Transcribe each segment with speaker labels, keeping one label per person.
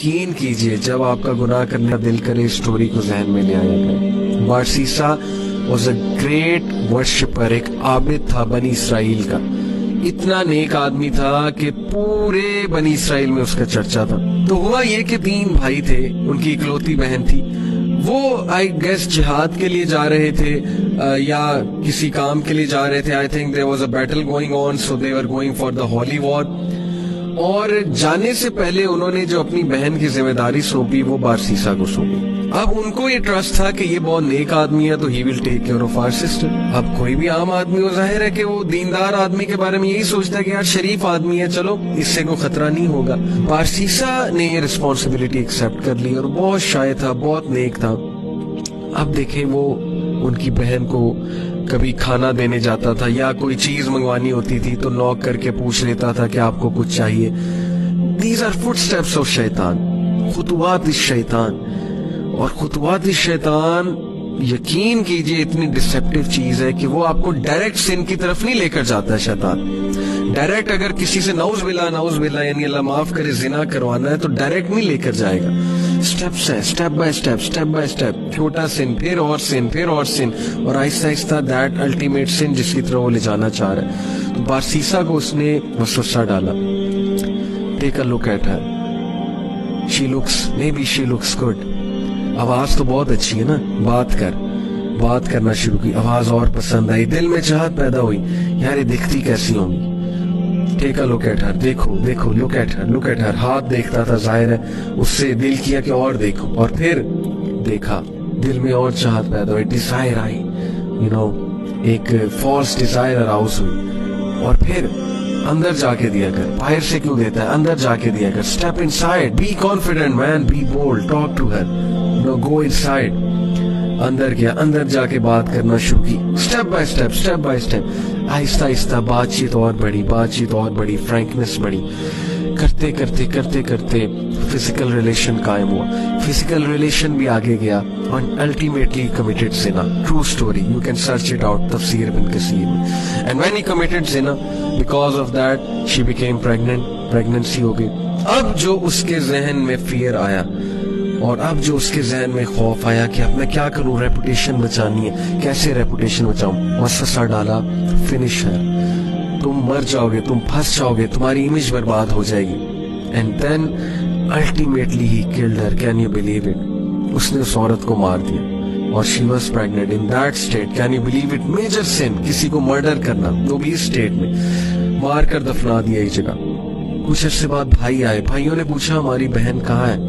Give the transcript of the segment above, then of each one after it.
Speaker 1: یقین کیجئے جب آپ کا گناہ کرنے کا دل کرے اسٹوری کو ذہن میں لے آیا کرے. بارسیسا واز اے گریٹ ورشپر, ایک عابد تھا بنی اسرائیل کا. اتنا نیک آدمی تھا کہ پورے بنی اسرائیل میں اس کا چرچا تھا. تو ہوا یہ کہ 3 بھائی تھے, ان کی اکلوتی بہن تھی. وہ آئی گیس جہاد کے لیے جا رہے تھے یا کسی کام کے لیے جا رہے تھے. I think there was a battle going on, so they were going for the holy war. اور جانے سے پہلے انہوں نے جو اپنی بہن کی ذمہ داری سونپی وہ بارسیسا کو سونپی. اب ان کو یہ ٹرسٹ تھا کہ یہ بہت نیک آدمی ہے تو he will take care of our sister. اب کوئی بھی عام آدمی, وہ ظاہر ہے کہ وہ دیندار آدمی کے بارے میں یہی سوچتا ہے کہ یار شریف آدمی ہے, چلو اس سے کوئی خطرہ نہیں ہوگا. بارسیسا نے یہ رسپانسبلٹی ایکسپٹ کر لی اور بہت شائع تھا, بہت نیک تھا. اب دیکھیں وہ ان کی بہن کو کبھی کھانا دینے جاتا تھا یا کوئی چیز منگوانی ہوتی تھی تو نوک کر کے پوچھ لیتا تھا کہ آپ کو کچھ چاہیے. These are footsteps of شیطان, خطوات الشیطان. اور خطوات الشیطان یقین کیجئے اتنی ڈسپٹیو چیز ہے کہ وہ آپ کو ڈائریکٹ سن کی طرف نہیں لے کر جاتا ہے شیطان. ڈائریکٹ اگر کسی سے نعوذ باللہ یعنی اللہ معاف کرے زنا کروانا ہے تو ڈائریکٹ نہیں لے کر جائے گا. سٹیپس ہیں, سٹیپ بائی سٹیپ, چھوٹا سن, پھر اور سن, پھر اور سن, اور آہستہ آہستہ دیٹ الٹیمیٹ سن جس کی طرح وہ لے جانا چاہ رہا ہے. تو بارسیسا کو اس نے وسوسہ ڈالا. Take a look at her, she looks good. آواز تو بہت اچھی ہے نا, بات کرنا شروع کی. آواز اور پسند آئی, دل میں چاہت پیدا ہوئی, یار یہ دکھتی کیسی ہوں گی. ٹیک اے لک ایٹ ہر, دیکھو لک ایٹ ہر. ہاتھ دیکھتا تھا, ظاہر ہے اس سے دل کیا کہ اور دیکھو, اور پھر دیکھا, دل میں اور چاہت پیدا ہوئی, ڈیزائر آئی, ایک فالس ڈیزائر اراؤز ہوئی. اور پھر اندر جا کے دیا کر, باہر سے کیوں دیتا ہے, اندر جا کے دیا کر. Step inside, be confident man, be bold, talk to her, go inside. اندر گیا, اندر جا کے بات کرنا شروع کی. اسٹیپ بائی اسٹیپ, آہستہ آہستہ بات چیت اور بڑی, فرینکنس بڑی. کرتے فزیکل ریلیشن قائم ہوا. فزیکل ریلیشن بھی آگے گیا اور الٹیمیٹلی کمیٹڈ زنا. True story, you can search it out, تفسیر ابن کثیر میں. اینڈ وین ہی کمیٹڈ زنا, because of that she became pregnancy ہو گئی. اب جو اس کے ذہن میں فیئر آیا اور اب جو اس کے ذہن میں خوف آیا کہ اب میں کیا کروں, ریپوٹیشن بچانی ہے, کیسے ریپوٹیشن بچاؤں. وسوسہ ڈالا, فنش ہے, تم مر جاؤ گے, تم پھنس جاؤ گے, تمہاری امیج برباد ہو جائے گی. And then ultimately he killed her. Can you believe it, اس نے اس عورت کو مار دیا اور she was pregnant in that state. Can you believe it, major sin, کسی کو مرڈر کرنا, وہ بھی اس اسٹیٹ میں, مار کر دفنا دیا اس جگہ. کچھ عرصے بعد بھائی آئے, بھائیوں نے پوچھا ہماری بہن کہاں ہے.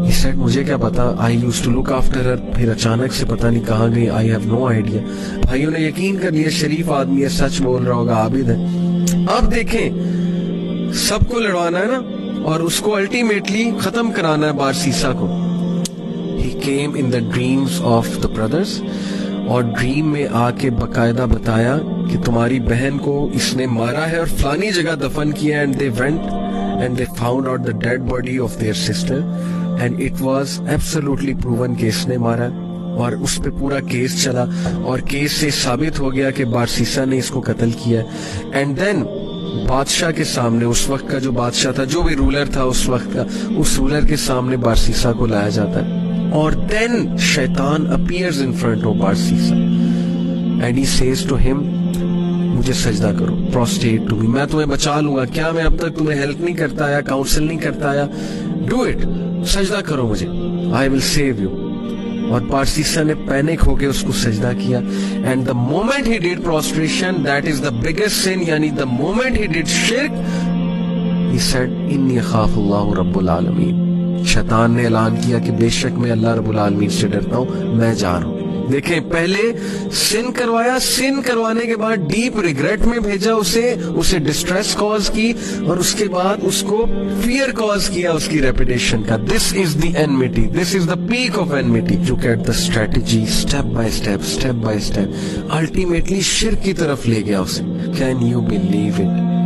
Speaker 1: He said, مجھے کیا پتا, I used to look after her. پھر اچانک سے پتہ نہیں کہاں گئی, I have no idea. بھائیوں نے یقین کر لیا شریف آدمی ہے, سچ بول رہا ہوگا, عابد ہے. اب دیکھیں, سب کو لڑوانا ہے نا, اور اس کو الٹیمیٹلی ختم کرانا ہے بارسیسا کو. He came in the dreams of the brothers, اور ڈریم میں آ کے باقاعدہ بتایا کہ تمہاری بہن کو اس نے مارا ہے اور فلانی جگہ دفن کیا. And they went and they found out the dead body of their sister. And it was absolutely proven کہ اس نے مارا, اور اس پہ پورا کیس چلا اور کیس سے ثابت ہو گیا کہ بارسیسا نے اس کو قتل کیا. اینڈ دین بادشاہ کے سامنے, اس وقت کا جو بادشاہ تھا, جو بھی رولر تھا اس وقت کا, اس رولر کے سامنے بارسیسا کو لایا جاتا ہے. اور دین شیطان appears in front of بارسیسا and he says to him, مجھے سجدہ کرو, prostrate to me, میں تمہیں بچا لوں گا. کیا میں اب تک تمہیں ہیلپ نہیں کرتا آیا, کاؤنسل نہیں کرتا آیا, ڈو اٹ, سجدہ کرو مجھے, I will save you. اور بارسیسا نے پینک ہو کے اس کو سجدہ کیا. and the moment he did prostration, that is the biggest sin, یعنی the moment he did shirk, he said انی اخاف اللہ رب العالمین. شیطان نے اعلان کیا کہ بے شک میں اللہ رب العالمین سے ڈرتا ہوں, میں جا رہا ہوں. دیکھیں, پہلے سن کروایا, سن کروانے کے بعد ڈیپ ریگریٹ میں بھیجا اسے ڈسٹریس کاز کی, اور اس کے بعد اس کو فیئر کاز کیا اس کی ریپوٹیشن کا. This is the enmity, this is the peak of enmity. Look at the strategy, step by step, ultimately شرک کی طرف لے گیا اسے. Can you believe it.